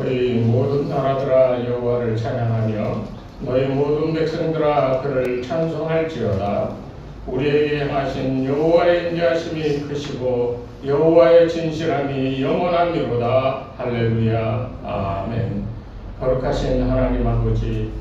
너희 모든 나라들아 여호와를 찬양하며 너희 모든 백성들아 그를 찬송할지어다. 우리에게 행하신 여호와의 인자하심이 크시고 여호와의 진실함이 영원하미로다. 할렐루야. 아멘. 거룩하신 하나님 아버지,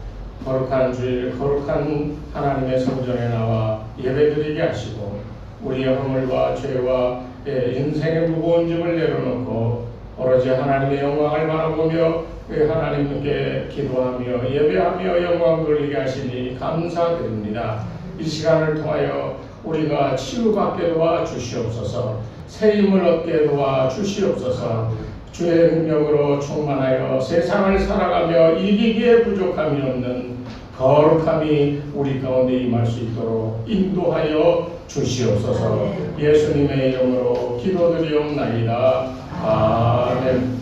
거룩한 주일 거룩한 하나님의 성전에 나와 예배드리게 하시고 우리의 허물과 죄와 인생의 무거운 짐을 내려놓고 오로지 하나님의 영광을 바라보며 하나님께 기도하며 예배하며 영광 돌리게 하시니 감사드립니다. 이 시간을 통하여 우리가 치유받게 도와 주시옵소서. 새 힘을 얻게 도와 주시옵소서. 주의 능력으로 충만하여 세상을 살아가며 이기기에 부족함이 없는 거룩함이 우리 가운데 임할 수 있도록 인도하여 주시옵소서. 예수님의 이름으로 기도드리옵나이다. 아멘.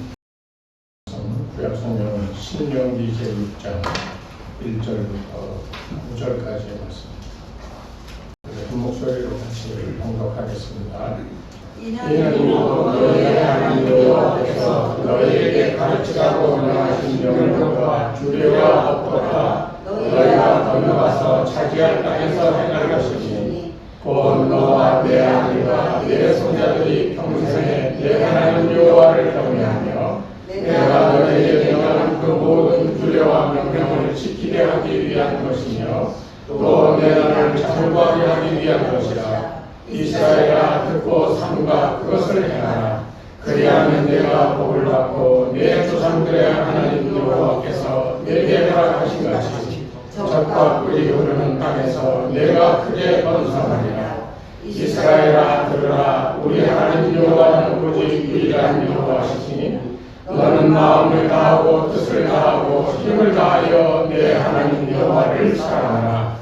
구약성경은 신명기 제6장 1절부터 9절까지의 말씀. 한 목소리로 같이 봉독하겠습니다. 이는 너희의 하나님 여호와께서 너희에게 가르치라고 명하신 명령과 규례와 법도가 너희가 건너가서 차지할 땅에서 행할 것이니 곧 너와 내 아들과 내 손자들이 평생에 내 하나님 여호와를 경외하며 내가 너희에게 명하는 그 모든 규례와 명령을 지키게 하기 위한 것이며 또 내 나라를 장구하게 하기 위한 것이라. 이스라엘아 듣고 삼가 그것을 행하라. 그리하면 내가 복을 받고 내 조상들의 하나님 여호와께서 내게 허락하신 같이 젖과 꿀이 흐르는 땅에서 내가 크게 번성하리라. 이스라엘아 들으라. 우리 하나님 여호와는 오직 유일한 여호와시니 너는 마음을 다하고 뜻을 다하고 힘을 다하여 내 하나님 여호와를 사랑하라.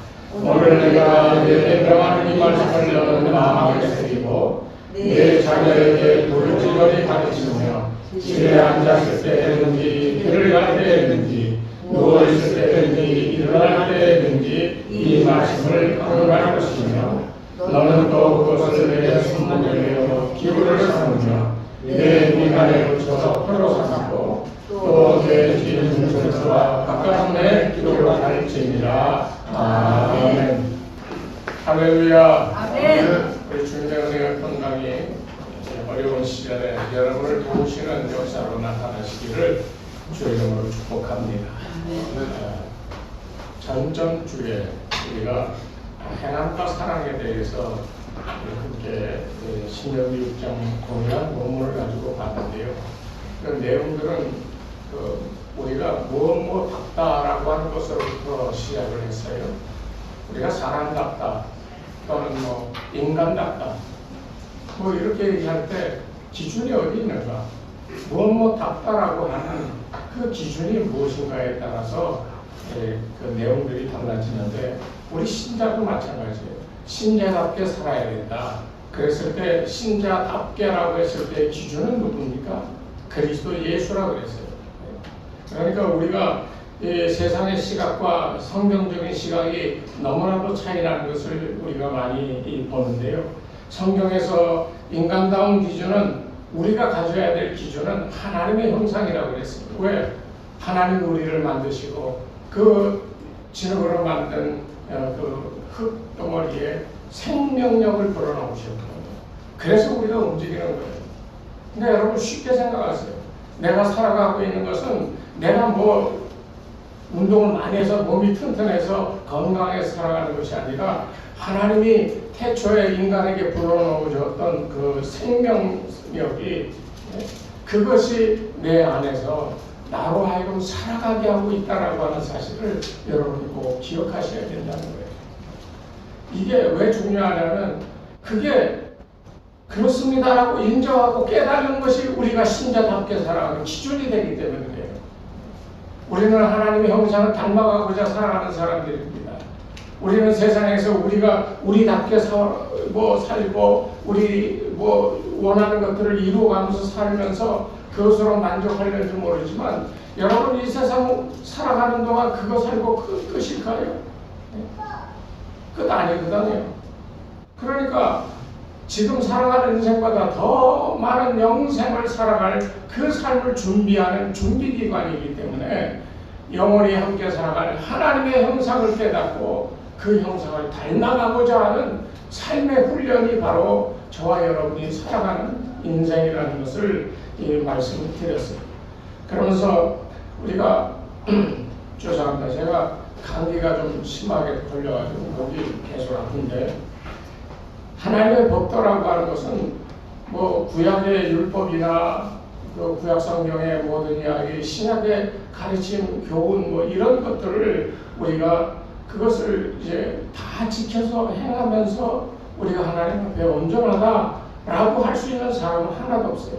오늘 내가 내게 명하는 이 말씀을 너는 마음에 새기고 내 자녀에게 돌직거리 가르치며 집에 앉았을 때든지 길을 갈 때든지 누워있을 때든지 일어날 때든지 이 말씀을 강론할 것이며 너는 또 그것을 내 손목에 메어 기부를 삼으며 내 미간에 붙여서 표로 삼고 또 내 뒤에 중심에서와 바깥 내 기도를 가르치니라. 아멘. 할렐루야. 아멘. 우리 주님의 은혜가 건강히 어려운 시절에 여러분을 도우시는 역사로 나타나시기를 주의 이름으로 축복합니다. 전주에 우리가 행함과 사랑에 대해서 함께 신명기 6장 동일한 본문을 가지고 봤는데요. 그 내용들은 우리가 무엇답다라고 하는 것으로부터 시작을 했어요. 우리가 사람답다 또는 인간답다 이렇게 얘기할 때 기준이 어디 있는가? 무엇답다라고 하는 그 기준이 무엇인가에 따라서 그 내용들이 달라지는데 우리 신자도 마찬가지예요. 신자답게 살아야 된다. 그랬을 때 신자답게라고 했을 때 기준은 누굽니까? 그리스도 예수라고 그랬어요. 그러니까 우리가 이 세상의 시각과 성경적인 시각이 너무나도 차이 나는 것을 우리가 많이 보는데요. 성경에서 인간다운 기준은 우리가 가져야 될 기준은 하나님의 형상이라고 그랬습니다. 왜? 하나님 우리를 만드시고 그 진흙으로 만든 그 흙덩어리에 생명력을 불어넣으셨거든요. 그래서 우리가 움직이는 거예요. 근데 여러분 쉽게 생각하세요. 내가 살아가고 있는 것은 내가 운동을 많이 해서 몸이 튼튼해서 건강해서 살아가는 것이 아니라 하나님이 태초에 인간에게 불어넣으셨던 그 생명력이 그것이 내 안에서 나로 하여금 살아가게 하고 있다라고 하는 사실을 여러분이 꼭 기억하셔야 된다는 거예요. 이게 왜 중요하냐면 그게 그렇습니다라고 인정하고 깨닫는 것이 우리가 신자답게 살아가는 기준이 되기 때문에 그래요. 우리는 하나님의 형상을 닮아가고자 살아가는 사람들입니다. 우리는 세상에서 우리가 우리답게 살고 우리 원하는 것들을 이루어가면서 살면서 그것으로 만족하려는지 모르지만 여러분 이 세상 살아가는 동안 그거 살고 끝일까요? 끝 아니거든요. 그러니까 지금 살아가는 인생보다 더 많은 영생을 살아갈 그 삶을 준비하는 준비기관이기 때문에 영원히 함께 살아갈 하나님의 형상을 깨닫고 그 형상을 닮아가고자 하는 삶의 훈련이 바로 저와 여러분이 살아가는 인생이라는 것을 이 말씀을 드렸어요. 그러면서 우리가 죄송합니다. 제가 감기가 좀 심하게 걸려가지고 목이 계속 아픈데, 하나님의 법도라고 하는 것은 뭐 구약의 율법이나 그 구약 성경의 모든 이야기, 신약의 가르침, 교훈 뭐 이런 것들을 우리가 그것을 이제 다 지켜서 행하면서 우리가 하나님 앞에 온전하다라고 할 수 있는 사람은 하나도 없어요.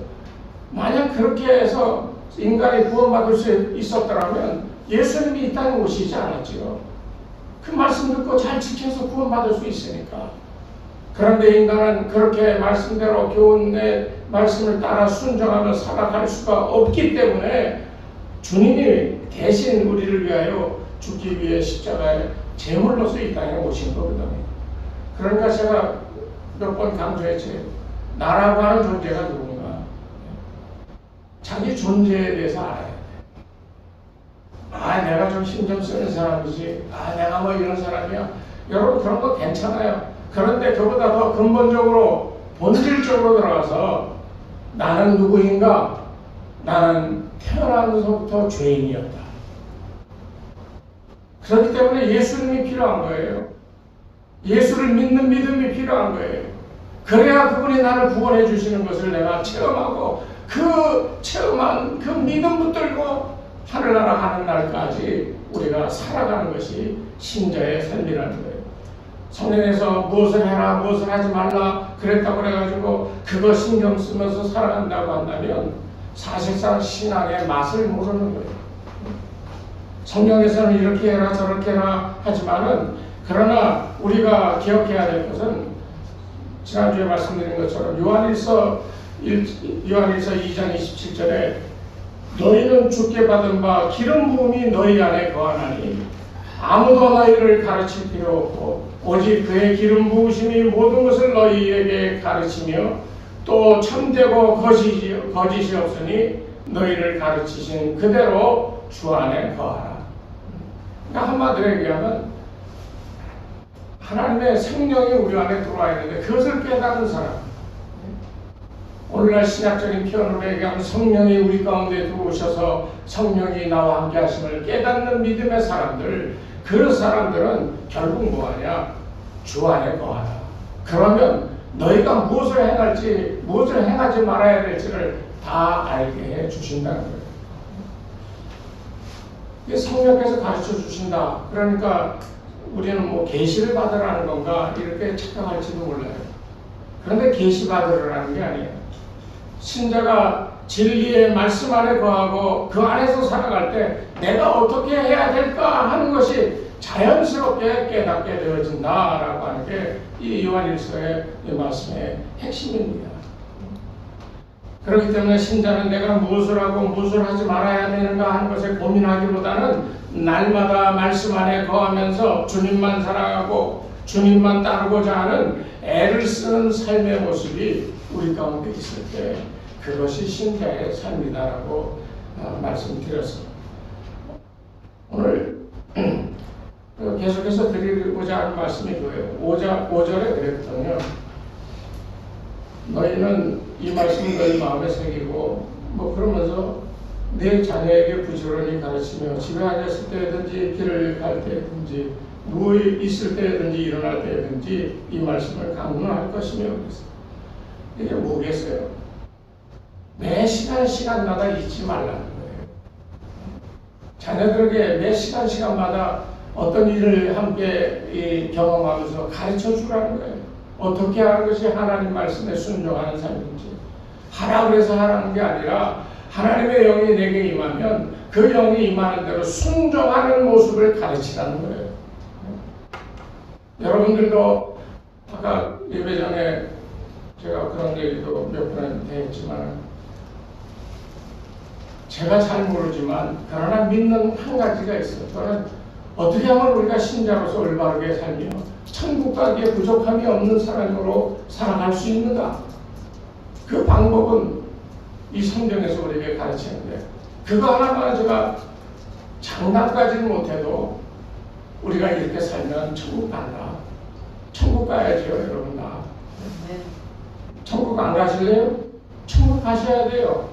만약 그렇게 해서 인간이 구원받을 수 있었더라면 예수님이 이 땅에 오시지 않았지요. 그 말씀 듣고 잘 지켜서 구원받을 수 있으니까. 그런데 인간은 그렇게 말씀대로 교훈의 말씀을 따라 순종하며 살아갈 수가 없기 때문에 주님이 대신 우리를 위하여 죽기 위해 십자가에 제물로서 이 땅에 오신 거거든요. 그러니까 제가 몇 번 강조했지. 나라고 하는 존재가 누군가. 자기 존재에 대해서 알아야 돼. 아, 내가 좀 신경 쓰는 사람이지. 아, 내가 뭐 이런 사람이야. 여러분, 그런 거 괜찮아요. 그런데 그보다 더 근본적으로 본질적으로 들어가서 나는 누구인가? 나는 태어나면서부터 죄인이었다. 그렇기 때문에 예수님이 필요한 거예요. 예수를 믿는 믿음이 필요한 거예요. 그래야 그분이 나를 구원해 주시는 것을 내가 체험하고 그 체험한 그 믿음 붙들고 하늘나라 가는 날까지 우리가 살아가는 것이 신자의 삶이라는 거예요. 성경에서 무엇을 해라 무엇을 하지 말라 그랬다고 그래가지고 그거 신경 쓰면서 살아간다고 한다면 사실상 신앙의 맛을 모르는 거예요. 성경에서는 이렇게 해라 저렇게 해라 하지만은, 그러나 우리가 기억해야 될 것은 지난주에 말씀드린 것처럼 요한일서 2장 27절에 너희는 주께 받은 바 기름 부음이 너희 안에 거하나니 아무도 너희를 가르칠 필요 없고 오직 그의 기름 부으심이 모든 것을 너희에게 가르치며 또 참되고 거짓이 없으니 너희를 가르치신 그대로 주 안에 거하라. 그러니까 한마디로 얘기하면 하나님의 생명이 우리 안에 들어와 있는데 그것을 깨닫는 사람, 오늘날 신약적인 표현으로 얘기하면 성령이 우리 가운데 들어오셔서 성령이 나와 함께 하심을 깨닫는 믿음의 사람들, 그 사람들은 결국 뭐하냐? 주 안에 거하라. 그러면 너희가 무엇을 행할지, 무엇을 행하지 말아야 될지를 다 알게 해 주신다는 거예요. 이게 성령께서 가르쳐 주신다. 그러니까 우리는 뭐 계시를 받으라는 건가 이렇게 착각할지도 몰라요. 그런데 계시 받으라는 게 아니에요. 신자가 진리의 말씀 안에 거하고 그 안에서 살아갈 때 내가 어떻게 해야 될까 하는 것이 자연스럽게 깨닫게 되어진다라고 하는 게 이 요한일서의 이 말씀의 핵심입니다. 그렇기 때문에 신자는 내가 무엇을 하고 무엇을 하지 말아야 되는가 하는 것에 고민하기보다는 날마다 말씀 안에 거하면서 주님만 사랑하고 주님만 따르고자 하는 애를 쓰는 삶의 모습이 우리 가운데 있을 때 그것이 신자의 삶이다라고 말씀드렸습니다. 오늘 계속해서 드리고자 하는 말씀이 그거예요. 5절에 그랬거든요. 너희는 이 말씀을 너희 마음에 새기고 뭐 그러면서 내 자녀에게 부지런히 가르치며 집에 앉았을 때든지 길을 갈 때든지 누워 있을 때든지 일어날 때든지 이 말씀을 강론할 것이며 그랬어요. 이게 뭐겠어요? 매 시간마다 잊지 말라는 거예요. 자녀들에게 매 시간마다 어떤 일을 함께 경험하면서 가르쳐 주라는 거예요. 어떻게 하는 것이 하나님 말씀에 순종하는 삶인지. 하라 그래서 하라는 게 아니라 하나님의 영이 내게 임하면 그 영이 임하는 대로 순종하는 모습을 가르치라는 거예요. 여러분들도 아까 예배 전에 제가 그런 얘기도 몇 번한테 했지만 제가 잘 모르지만 그러나 믿는 한 가지가 있어요. 그거는 어떻게 하면 우리가 신자로서 올바르게 살며 천국 가기에 부족함이 없는 사람으로 살아갈 수 있는가? 그 방법은 이 성경에서 우리에게 가르치는데, 그거 하나만 제가 장담까지는 못해도 우리가 이렇게 살면 천국 간다. 천국 가야지요, 여러분. 다 천국 안 가실래요? 천국 가셔야 돼요.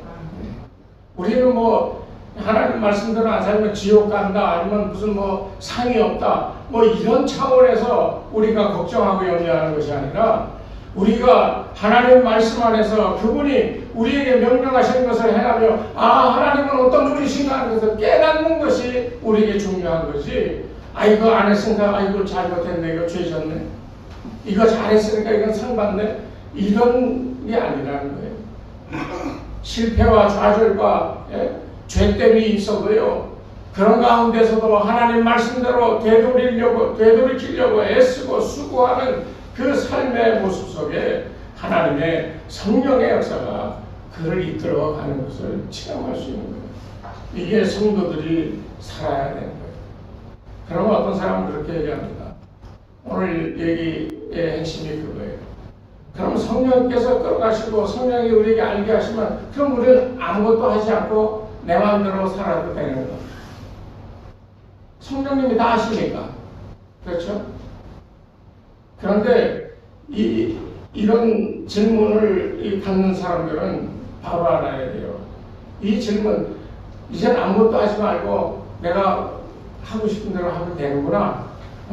우리는 뭐 하나님 말씀대로 안 살면 지옥 간다, 아니면 무슨 뭐 상이 없다, 뭐 이런 차원에서 우리가 걱정하고 염려하는 것이 아니라, 우리가 하나님 말씀 안에서 그분이 우리에게 명령하신 것을 행하며, 하나님은 어떤 분이신가 하는 것을 깨닫는 것이 우리에게 중요한 거지. 이거 안 했으니까 이거 잘못했네, 이거 죄졌네, 이거 잘했으니까 이건 상 받네, 이런 게 아니라는 거예요. 실패와 좌절과 죄 때문에 있어도요, 그런 가운데서도 하나님 말씀대로 되돌이키려고 애쓰고 수고하는 그 삶의 모습 속에 하나님의 성령의 역사가 그를 이끌어가는 것을 체험할 수 있는 거예요. 이게 성도들이 살아야 되는 거예요. 그러면 어떤 사람은 그렇게 얘기합니다. 오늘 얘기의 핵심이 그거예요. 그럼 성령께서 끌어가시고 성령이 우리에게 알게 하시면, 그럼 우리는 아무것도 하지 않고 내 마음대로 살아도 되는 거예요. 성령님이 다 하시니까. 그렇죠? 그런데 이런 질문을 갖는 사람들은 바로 알아야 돼요. 이 질문, 이제는 아무것도 하지 말고 내가 하고 싶은 대로 하면 되는구나,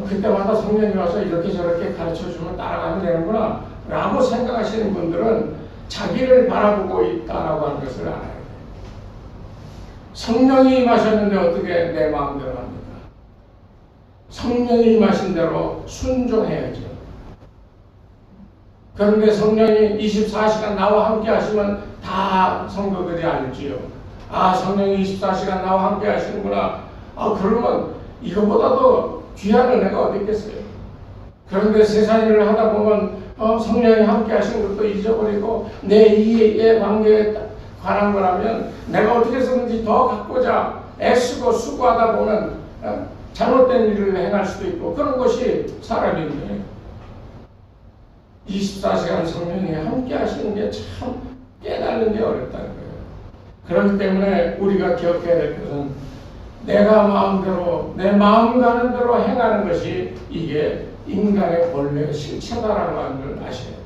그때마다 성령이 와서 이렇게 저렇게 가르쳐주면 따라가면 되는구나 라고 생각하시는 분들은 자기를 바라보고 있다라고 하는 것을 알아야 돼요. 성령이 임하셨는데 어떻게 내 마음대로 합니까? 성령이 임하신 대로 순종해야죠. 그런데 성령이 24시간 나와 함께 하시면 다 성도들이 알지요. 성령이 24시간 나와 함께 하시는구나. 그러면 이것보다도 귀한 은혜가 어디 있겠어요. 그런데 세상 일을 하다 보면 성령이 함께 하신 것도 잊어버리고 내 이의 관계에 관한 거라면 내가 어떻게 해서든지 더 갖고자 애쓰고 수고하다 보면 잘못된 일을 행할 수도 있고, 그런 것이 사람인데 24시간 성령이 함께 하시는 게 참 깨닫는 게 어렵다는 거예요. 그렇기 때문에 우리가 기억해야 될 것은 내가 마음대로 내 마음 가는 대로 행하는 것이 이게 인간의 본래 실체다라는 걸 아셔야 돼요.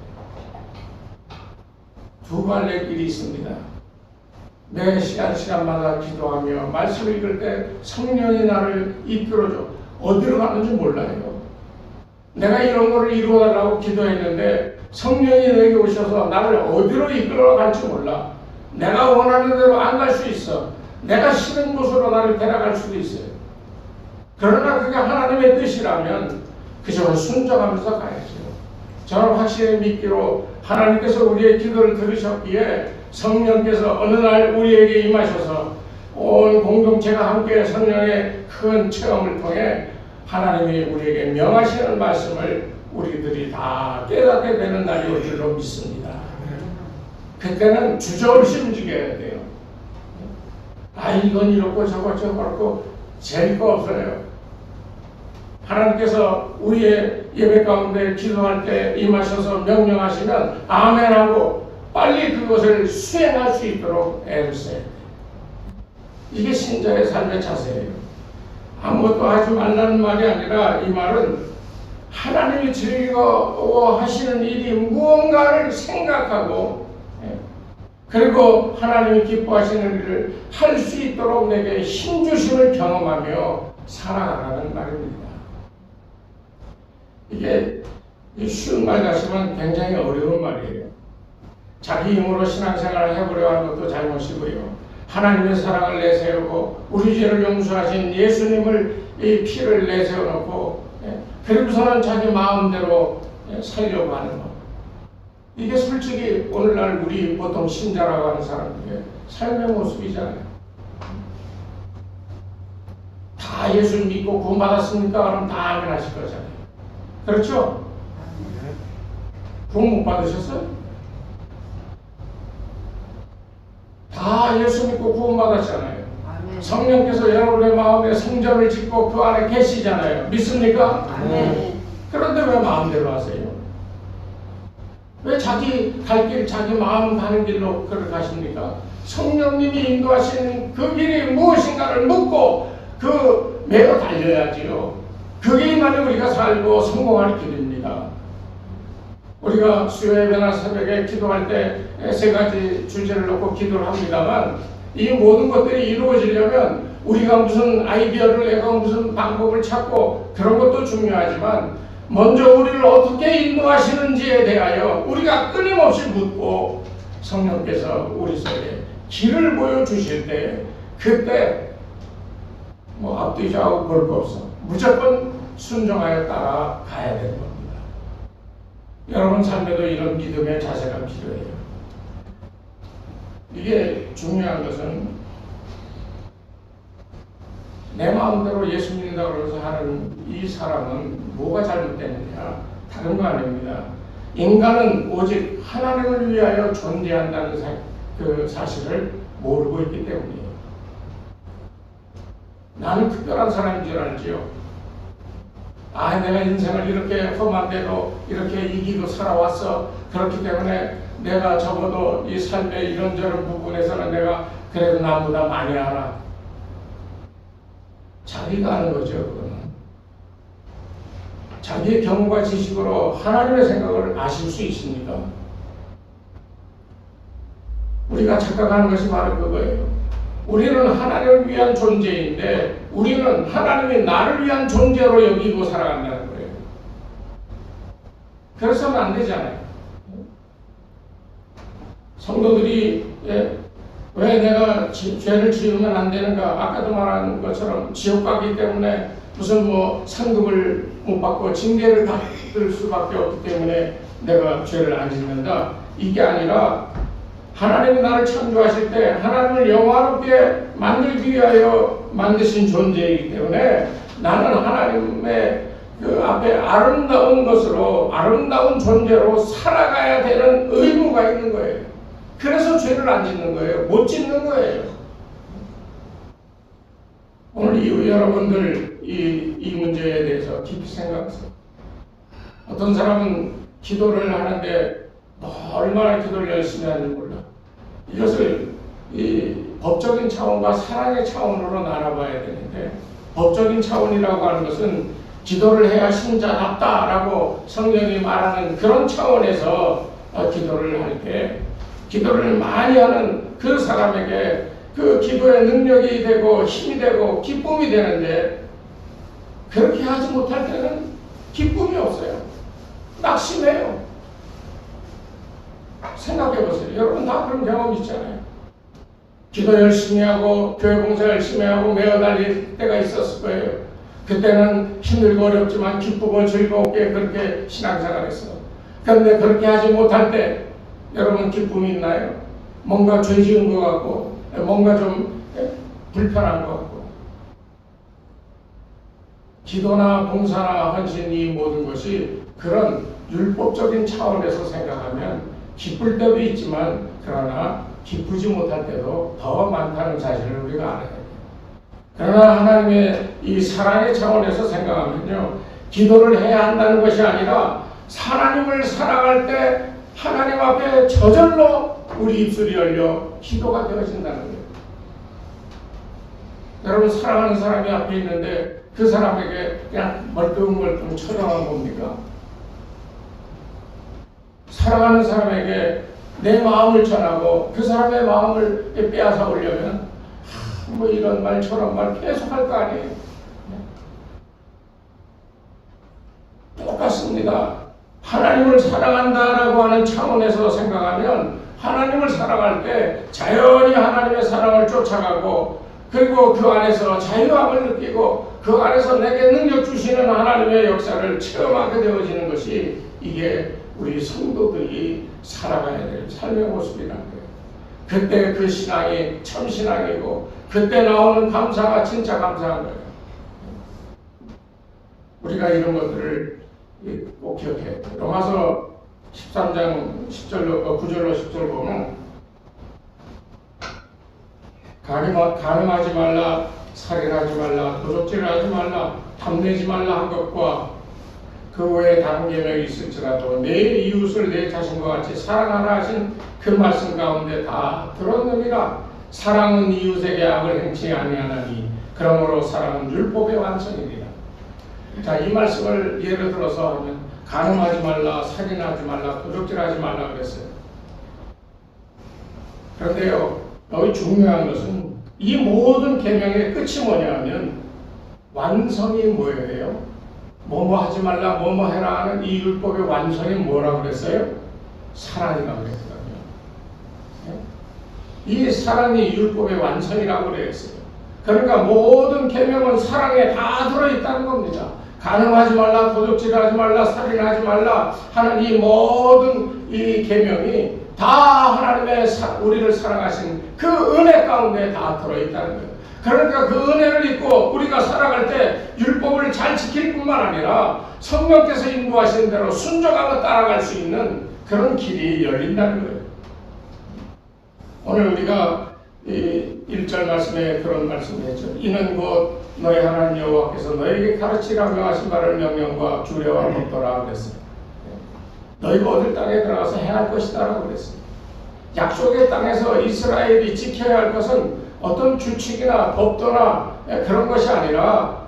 두 갈래 길이 있습니다. 매 시간마다 기도하며 말씀을 읽을 때 성령이 나를 이끌어줘. 어디로 가는지 몰라요. 내가 이런 거를 이루어달라고 기도했는데 성령이 내게 오셔서 나를 어디로 이끌어 갈지 몰라. 내가 원하는 대로 안 갈 수 있어. 내가 싫은 곳으로 나를 데려갈 수도 있어요. 그러나 그게 하나님의 뜻이라면 그저 순종하면서 가야죠. 저는 확실히 믿기로 하나님께서 우리의 기도를 들으셨기에 성령께서 어느 날 우리에게 임하셔서 온 공동체가 함께 성령의 큰 체험을 통해 하나님이 우리에게 명하시는 말씀을 우리들이 다 깨닫게 되는 날이 올 줄로 믿습니다. 그때는 주저없이 움직여야 돼요. 이건 이렇고 저렇고 재미가 없어요. 하나님께서 우리의 예배 가운데 기도할 때 임하셔서 명령하시면 아멘하고 빨리 그것을 수행할 수 있도록 애를 써야 돼요. 이게 신자의 삶의 자세예요. 아무것도 하지 말라는 말이 아니라 이 말은 하나님이 즐거워하시는 일이 무언가를 생각하고 그리고 하나님이 기뻐하시는 일을 할 수 있도록 내게 힘주심을 경험하며 살아가라는 말입니다. 이게 쉬운 말 같지만 굉장히 어려운 말이에요. 자기 힘으로 신앙생활을 해보려 하는 것도 잘못이고요. 하나님의 사랑을 내세우고 우리 죄를 용서하신 예수님을 이 피를 내세워놓고 그리고서는 자기 마음대로 살려고 하는 것. 이게 솔직히 오늘날 우리 보통 신자라고 하는 사람들의 삶의 모습이잖아요. 다 예수 믿고 구원받았습니까? 그럼 다 아멘 하실 거잖아요. 그렇죠? 구원 못 받으셨어요? 다 예수 믿고 구원받았잖아요. 아멘. 성령께서 여러분의 마음에 성전을 짓고 그 안에 계시잖아요. 믿습니까? 아멘. 그런데 왜 마음대로 하세요? 왜 자기 갈 길, 자기 마음 가는 길로 그렇게 가십니까? 성령님이 인도하시는 그 길이 무엇인가를 묻고 그 매어 달려야지요. 그게만이 우리가 살고 성공할 길입니다. 우리가 수요 예배나 새벽에 기도할 때 세 가지 주제를 놓고 기도를 합니다만, 이 모든 것들이 이루어지려면 우리가 무슨 아이디어를 내고 무슨 방법을 찾고 그런 것도 중요하지만, 먼저 우리를 어떻게 인도하시는지에 대하여 우리가 끊임없이 묻고 성령께서 우리 속에 길을 보여주실 때, 그때 뭐 앞뒤 좌우 볼 거 없어, 무조건 순종하여 따라가야 되는 겁니다. 여러분 삶에도 이런 믿음의 자세가 필요해요. 이게 중요한 것은, 내 마음대로 예수 믿는다고 그래서 하는 이 사람은 뭐가 잘못되느냐? 다른 거 아닙니다. 인간은 오직 하나님을 위하여 존재한다는 그 사실을 모르고 있기 때문이에요. 나는 특별한 사람인 줄 알지요. 내가 인생을 이렇게 험한 대로 이렇게 이기고 살아왔어. 그렇기 때문에 내가 적어도 이 삶의 이런저런 부분에서는 내가 그래도 남보다 많이 알아. 자기가 아는 거죠. 그거는. 자기의 경험과 지식으로 하나님의 생각을 아실 수 있습니까? 우리가 착각하는 것이 바로 그거예요. 우리는 하나님을 위한 존재인데, 우리는 하나님이 나를 위한 존재로 여기고 살아간다는 거예요. 그래서는 안 되잖아요. 성도들이 왜 내가 죄를 지으면 안 되는가? 아까도 말한 것처럼 지옥 가기 때문에 무슨 뭐 상급을 못 받고 징계를 받을 수밖에 없기 때문에 내가 죄를 안 짓는다. 이게 아니라, 하나님이 나를 창조하실 때 하나님을 영화롭게 만들기 위하여 만드신 존재이기 때문에 나는 하나님의 그 앞에 아름다운 것으로, 아름다운 존재로 살아가야 되는 의무가 있는 거예요. 그래서 죄를 안 짓는 거예요. 못 짓는 거예요. 오늘 여러분들 이 문제에 대해서 깊이 생각하세요. 어떤 사람은 기도를 하는데 얼마나 기도를 열심히 하는지 몰라. 이것을 이 법적인 차원과 사랑의 차원으로 나눠봐야 되는데, 법적인 차원이라고 하는 것은 기도를 해야 신자답다라고 성경이 말하는 그런 차원에서 기도를 할 때, 기도를 많이 하는 그 사람에게 그 기도의 능력이 되고 힘이 되고 기쁨이 되는데, 그렇게 하지 못할 때는 기쁨이 없어요. 낙심해요. 생각해 보세요. 여러분 다 그런 경험 있잖아요. 기도 열심히 하고 교회 봉사 열심히 하고 매어 달릴 때가 있었을 거예요. 그때는 힘들고 어렵지만 기쁘고 즐겁게 그렇게 신앙생활했어. 그런데 그렇게 하지 못할 때 여러분 기쁨이 있나요? 뭔가 죄 지은 것 같고, 뭔가 좀 불편한 것 같고. 기도나 봉사나 헌신, 이 모든 것이 그런 율법적인 차원에서 생각하면 기쁠 때도 있지만, 그러나 기쁘지 못할 때도 더 많다는 사실을 우리가 알아야 돼요. 그러나 하나님의 이 사랑의 차원에서 생각하면요, 기도를 해야 한다는 것이 아니라 하나님을 사랑할 때 하나님 앞에 저절로 우리 입술이 열려 기도가 되어진다는 거예요. 여러분, 사랑하는 사람이 앞에 있는데 그 사람에게 그냥 멀뚱멀뚱 쳐다만 봅니까? 사랑하는 사람에게 내 마음을 전하고 그 사람의 마음을 빼앗아 오려면 뭐 이런 말 저런 말 계속 할 거 아니에요. 똑같습니다. 하나님을 사랑한다라고 하는 차원에서 생각하면, 하나님을 사랑할 때 자연히 하나님의 사랑을 쫓아가고, 그리고 그 안에서 자유함을 느끼고 그 안에서 내게 능력 주시는 하나님의 역사를 체험하게 되어지는 것이, 이게 우리 성도들이 살아가야 될 삶의 모습이라는 거예요. 그때 그 신앙이 참 신앙이고, 그때 나오는 감사가 진짜 감사한 거예요. 우리가 이런 것들을 꼭 기억해야 돼요. 로마서 13장 10절로 9절로 10절 보면, 가늠하지 말라, 살인하지 말라, 도적질을 하지 말라, 탐내지 말라 한 것과 그 외에 다른 계명이 있을지라도 내 이웃을 내 자신과 같이 사랑하라 하신 그 말씀 가운데 다 들었느니라. 사랑은 이웃에게 악을 행치 아니하나니 그러므로 사랑은 율법의 완성이니라. 자, 이 말씀을 예를 들어서 하면 간음하지 말라, 살인하지 말라, 도적질하지 말라 그랬어요. 그런데요, 여기 중요한 것은 이 모든 계명의 끝이 뭐냐면 완성이 뭐예요? 뭐뭐 하지 말라, 뭐뭐 해라 하는 이 율법의 완성이 뭐라고 그랬어요? 사랑이라고 그랬거든요. 이 사랑이 율법의 완성이라고 그랬어요. 그러니까 모든 계명은 사랑에 다 들어있다는 겁니다. 간음하지 말라, 도둑질하지 말라, 살인하지 말라 하는 이 모든 이 계명이 다 하나님의 우리를 사랑하신 그 은혜 가운데 다 들어있다는 거예요. 그러니까 그 은혜를 입고 우리가 살아갈 때 율법을 잘 지킬 뿐만 아니라 성령께서 인도하시는 대로 순종하고 따라갈 수 있는 그런 길이 열린다는 거예요. 오늘 우리가 이 1절 말씀에 그런 말씀을 했죠. 이는 곧 너희 하나님 여호와께서 너에게 가르치라 명하신 바를 명령과 규례와 법도라 그랬어요. 너희가 어딜 땅에 들어가서 행할 것이다 라고 그랬어요. 약속의 땅에서 이스라엘이 지켜야 할 것은 어떤 규칙이나 법도나 그런 것이 아니라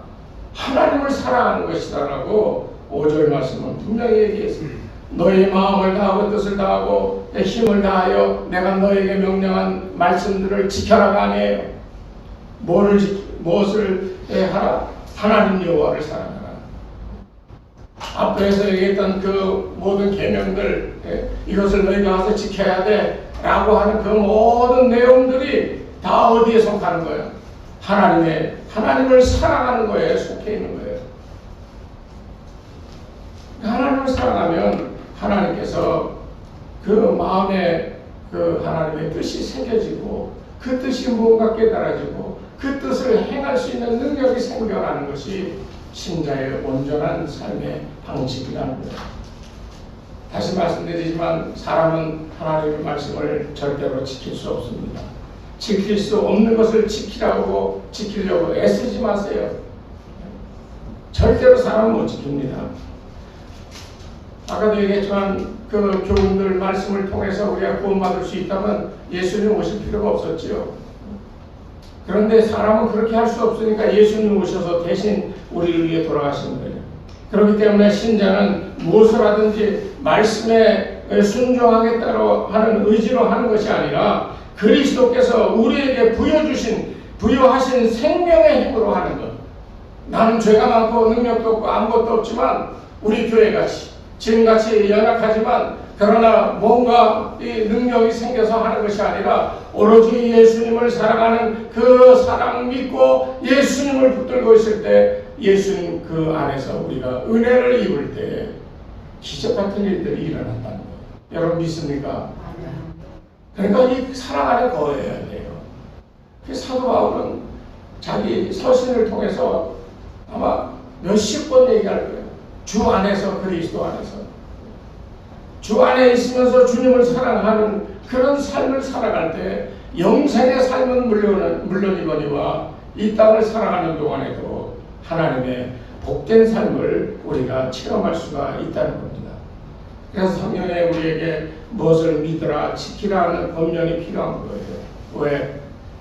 하나님을 사랑하는 것이다 라고 5절 말씀은 분명히 얘기했습니다. 너희 마음을 다하고 뜻을 다하고 내 힘을 다하여 내가 너에게 명령한 말씀들을 지켜라가 아니에요. 무엇을 하라? 하나님 여호와를 사랑하라. 앞에서 얘기했던 그 모든 계명들, 이것을 너희가 가서 지켜야 돼 라고 하는 그 모든 내용들이 다 어디에 속하는 거예요? 하나님을 사랑하는 거에 속해 있는 거예요. 하나님을 사랑하면 하나님께서 그 마음에 그 하나님의 뜻이 새겨지고 그 뜻이 무언가 깨달아지고 그 뜻을 행할 수 있는 능력이 생겨나는 것이 신자의 온전한 삶의 방식이라는 거예요. 다시 말씀드리지만 사람은 하나님의 말씀을 절대로 지킬 수 없습니다. 지킬 수 없는 것을 지키려고 애쓰지 마세요. 절대로 사람은 못 지킵니다. 아까도 얘기했지만 그 교훈들 말씀을 통해서 우리가 구원받을 수 있다면 예수님 오실 필요가 없었지요. 그런데 사람은 그렇게 할 수 없으니까 예수님 오셔서 대신 우리를 위해 돌아가신 거예요. 그렇기 때문에 신자는 무엇을 하든지 말씀에 순종하겠다고 하는 의지로 하는 것이 아니라 그리스도께서 우리에게 부여하신 생명의 힘으로 하는 것. 나는 죄가 많고 능력도 없고 아무것도 없지만 우리 교회같이 지금같이 연약하지만 그러나 뭔가 이 능력이 생겨서 하는 것이 아니라 오로지 예수님을 사랑하는 그 사랑 믿고 예수님을 붙들고 있을 때 예수님 그 안에서 우리가 은혜를 입을 때 기적 같은 일들이 일어난다는 거예요. 여러분 믿습니까? 그러니까 이 사랑 안에 거해야 돼요. 사도 바울은 자기 서신을 통해서 아마 몇십 번 얘기할 거예요. 주 안에서, 그리스도 안에서. 주 안에 있으면서 주님을 사랑하는 그런 삶을 살아갈 때 영생의 삶은 물론이거니와 이 땅을 살아가는 동안에도 하나님의 복된 삶을 우리가 체험할 수가 있다는 겁니다. 그래서 성경에 우리에게 무엇을 믿으라, 지키라 하는 법령이 필요한 거예요. 왜?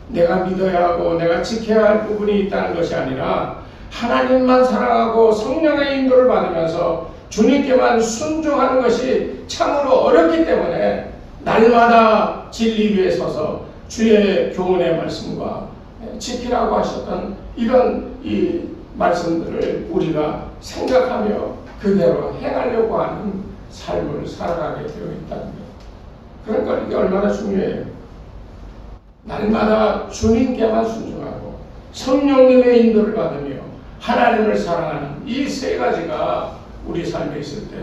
내가 믿어야 하고 내가 지켜야 할 부분이 있다는 것이 아니라 하나님만 사랑하고 성령의 인도를 받으면서 주님께만 순종하는 것이 참으로 어렵기 때문에 날마다 진리 위에 서서 주의 교훈의 말씀과 지키라고 하셨던 이런 이 말씀들을 우리가 생각하며 그대로 행하려고 하는 삶을 살아가게 되어 있다는 것. 그러니까 이게 얼마나 중요해요. 날마다 주님께만 순종하고 성령님의 인도를 받으며 하나님을 사랑하는 이 세 가지가 우리 삶에 있을 때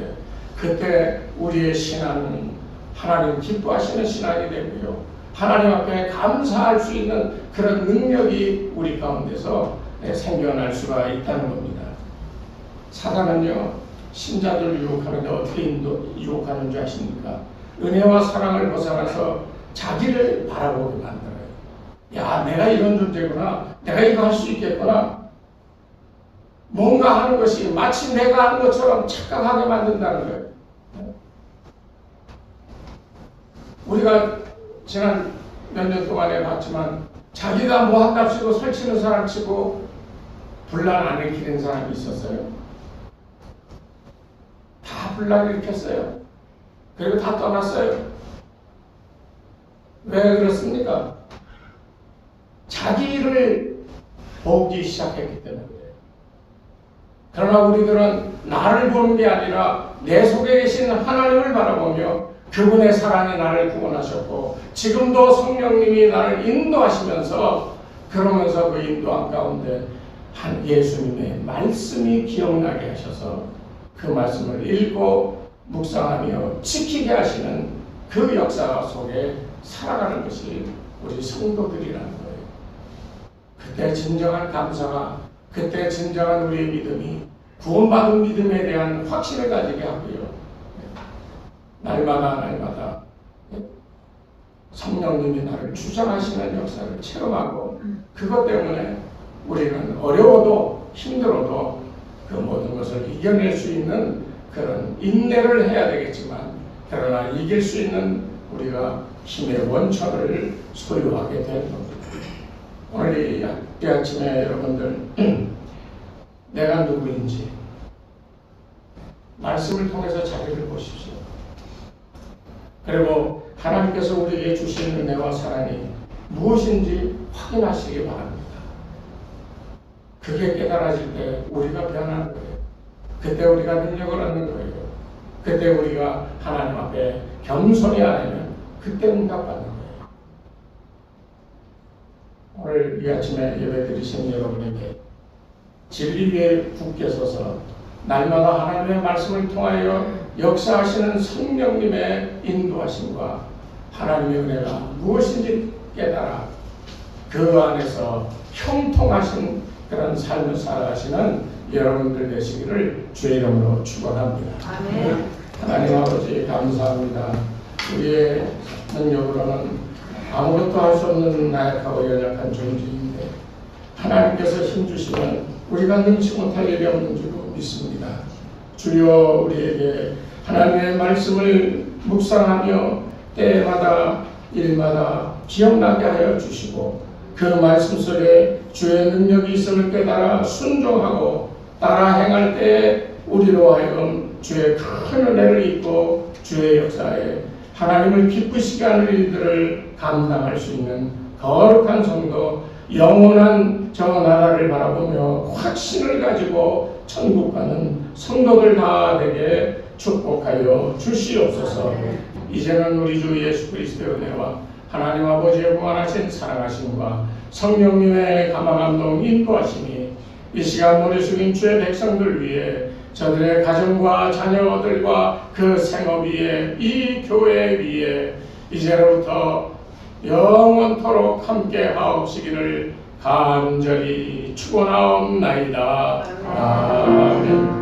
그때 우리의 신앙은 하나님 기뻐하시는 신앙이 되고요. 하나님 앞에 감사할 수 있는 그런 능력이 우리 가운데서 생겨날 수가 있다는 겁니다. 사단은요, 신자들을 유혹하는데 어떻게 유혹하는 줄 아십니까? 은혜와 사랑을 벗어나서 자기를 바라보게 만들어요. 야, 내가 이런 존재구나. 내가 이거 할 수 있겠구나. 뭔가 하는 것이 마치 내가 하는 것처럼 착각하게 만든다는 거예요. 우리가 지난 몇 년 동안에 봤지만 자기가 뭐 한답시고 설치는 사람 치고 분란 안 일으키는 사람이 있었어요. 다 분란 일으켰어요. 그리고 다 떠났어요. 왜 그렇습니까? 자기 일을 보기 시작했기 때문에 그래요. 그러나 우리들은 나를 보는 게 아니라 내 속에 계신 하나님을 바라보며 그분의 사랑이 나를 구원하셨고 지금도 성령님이 나를 인도하시면서 그러면서 그 인도함 가운데 한 예수님의 말씀이 기억나게 하셔서 그 말씀을 읽고 묵상하며 지키게 하시는 그 역사 속에 살아가는 것이 우리 성도들이라는 거예요. 그때 진정한 감사가, 그때 진정한 우리의 믿음이 구원받은 믿음에 대한 확신을 가지게 하고요. 날마다 성령님이 나를 주장하시는 역사를 체험하고 그것 때문에 우리는 어려워도 힘들어도 그 모든 것을 이겨낼 수 있는 그런 인내를 해야 되겠지만 그러나 이길 수 있는 우리가 힘의 원천을 소유하게 될 겁니다. 오늘 이 아침에 여러분들 내가 누구인지 말씀을 통해서 자기를 보십시오. 그리고 하나님께서 우리에게 주신 은혜와 사랑이 무엇인지 확인하시기 바랍니다. 그게 깨달아질 때 우리가 변하는 거예요. 그때 우리가 능력을 얻는 거예요. 그때 우리가 하나님 앞에 겸손히 하려면 그때 응답받는 거예요. 오늘 이 아침에 예배 드리신 여러분에게 진리 위에 굳게 서서 날마다 하나님의 말씀을 통하여 역사하시는 성령님의 인도하심과 하나님의 은혜가 무엇인지 깨달아 그 안에서 형통하신 그런 삶을 살아가시는 여러분들 되시기를 주의 이름으로 축원합니다. 아멘. 하나님 아버지 감사합니다. 우리의 능력으로는 아무것도 할 수 없는 나약하고 연약한 존재인데 하나님께서 힘주시면 우리가 능치 못할 일이 없는 줄로 믿습니다. 주여 우리에게 하나님의 말씀을 묵상하며 때마다 일마다 기억나게 하여 주시고 그 말씀 속에 주의 능력이 있음을 깨달아 순종하고 따라 행할 때 우리로 하여금 주의 큰 은혜를 입고 주의 역사에 하나님을 기쁘시게 하는 일들을 감당할 수 있는 거룩한 성도, 영원한 저 나라를 바라보며 확신을 가지고 천국 가는 성도들 다 되게 축복하여 주시옵소서. 이제는 우리 주 예수 그리스도의 은혜와 하나님 아버지의 무한하신 사랑하심과 성령님의 감화감동 인도하심이 이 시간 머리 숙인 주의 백성들 위해 저들의 가정과 자녀들과 그 생업 위에 이 교회 위에 이제로부터 영원토록 함께 하옵시기를 간절히 축원하옵나이다. 아멘.